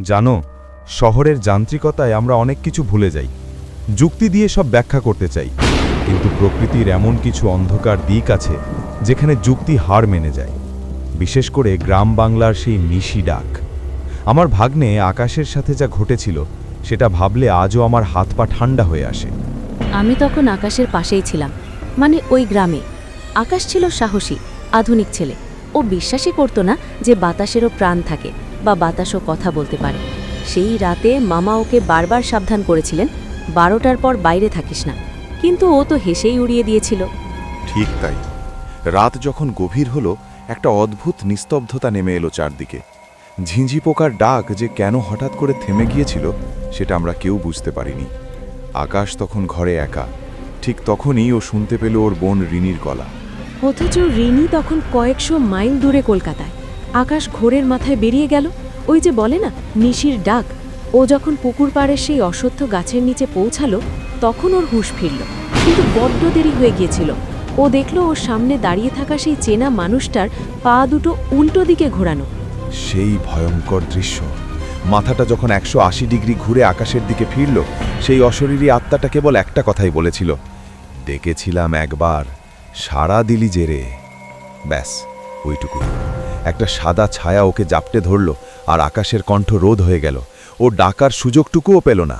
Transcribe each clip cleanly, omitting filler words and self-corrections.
জানো, শহরের যান্ত্রিকতায় আমরা অনেক কিছু ভুলে যাই, যুক্তি দিয়ে সব ব্যাখ্যা করতে চাই, কিন্তু প্রকৃতির এমন কিছু অন্ধকার দিক আছে যেখানে যুক্তি হার মেনে যায়। বিশেষ করে গ্রাম বাংলার সেই নিশি ডাক। আমার ভাগ্নে আকাশের সাথে যা ঘটেছিল সেটা ভাবলে আজও আমার হাত পা ঠান্ডা হয়ে আসে। আমি তখন আকাশের পাশেই ছিলাম, মানে ওই গ্রামে। আকাশ ছিল সাহসী, আধুনিক ছেলে। ও বিশ্বাসই করত না যে বাতাসেরও প্রাণ থাকে বা বাতাসও কথা বলতে পারে। সেই রাতে মামা ওকে বারবার সাবধান করেছিলেন, 12টার পর বাইরে থাকিস না, কিন্তু ও তো হেসেই উড়িয়ে দিয়েছিল। ঠিক তাই। রাত যখন গভীর হলো, একটা অদ্ভুত নিস্তব্ধতা নেমে এলো চারদিকে। ঝিঁঝি পোকার ডাক যে কেন হঠাৎ করে থেমে গিয়েছিল সেটা আমরা কেউ বুঝতে পারিনি। আকাশ তখন ঘরে একা। ঠিক তখনই ও শুনতে পেল ওর বোন রিনির গলা। অথচ রিনি তখন কয়েকশো মাইল দূরে কলকাতায়। আকাশ ঘোরের মাথায় বেরিয়ে গেল। ওই যে বলে না, নিশির ডাক। ও যখন পুকুর পাড়ের সেই অশ্বত্থ গাছের নিচে পৌঁছালো, তখন ওর হুঁশ ফিরল, কিন্তু বড্ড দেরি হয়ে গিয়েছিল। ও দেখল ওর সামনে দাঁড়িয়ে থাকা সেই চেনা মানুষটার পা দুটো উল্টো দিকে ঘোরানো। সেই ভয়ঙ্কর দৃশ্য। মাথাটা যখন 180 ডিগ্রি ঘুরে আকাশের দিকে ফিরল, সেই অশরীরী আত্মাটা কেবল একটা কথাই বলেছিল, ডেকেছিলাম একবার, সারা দিলি জেরে। ব্যাস, ওইটুকুই। একটা সাদা ছায়া ওকে জাপটে ধরল, আর আকাশের কণ্ঠ রোধ হয়ে গেল। ও ডাকার সুযোগটুকুও পেল না।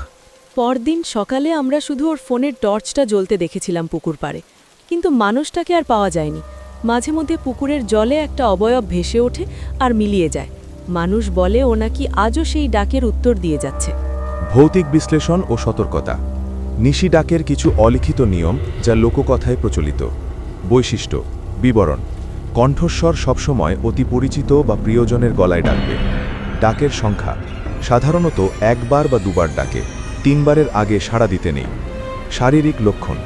পরদিন সকালে আমরা শুধু ওর ফোনের টর্চটা জ্বলতে দেখেছিলাম পুকুর পাড়ে, কিন্তু মানুষটাকে আর পাওয়া যায়নি। মাঝে মধ্যে পুকুরের জলে একটা অবয়ব ভেসে ওঠে আর মিলিয়ে যায়। মানুষ বলে ও নাকি আজও সেই ডাকের উত্তর দিয়ে যাচ্ছে। ভৌতিক বিশ্লেষণ ও সতর্কতা। নিশি ডাকের কিছু অলিখিত নিয়ম যা লোককথায় প্রচলিত। বৈশিষ্ট্য, বিবরণ: কণ্ঠস্বর সবসময় অতি পরিচিত বা প্রিয়জনের গলায় ডাকবে। ডাকের সংখ্যা সাধারণত একবার বা দুবার ডাকে, 3 বারের আগে সাড়া দিতে নেই। শারীরিক লক্ষণ: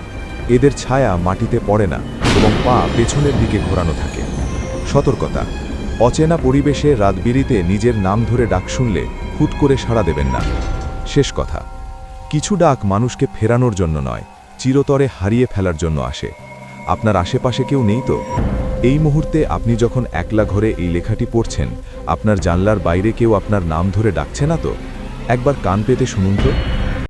এদের ছায়া মাটিতে পড়ে না এবং পা পেছনের দিকে ঘোরানো থাকে। সতর্কতা: অচেনা পরিবেশে রাতবিরিতে নিজের নাম ধরে ডাক শুনলে হুট করে সাড়া দেবেন না। শেষ কথা: কিছু ডাক মানুষকে ফেরানোর জন্য নয়, চিরতরে হারিয়ে ফেলার জন্য আসে। আপনার আশেপাশে কেউ নেই তো? এই মুহূর্তে আপনি যখন একলা ঘরে এই লেখাটি পড়ছেন, আপনার জানলার বাইরে কেউ আপনার নাম ধরে ডাকছে না তো? একবার কান পেতে শুনুন তো।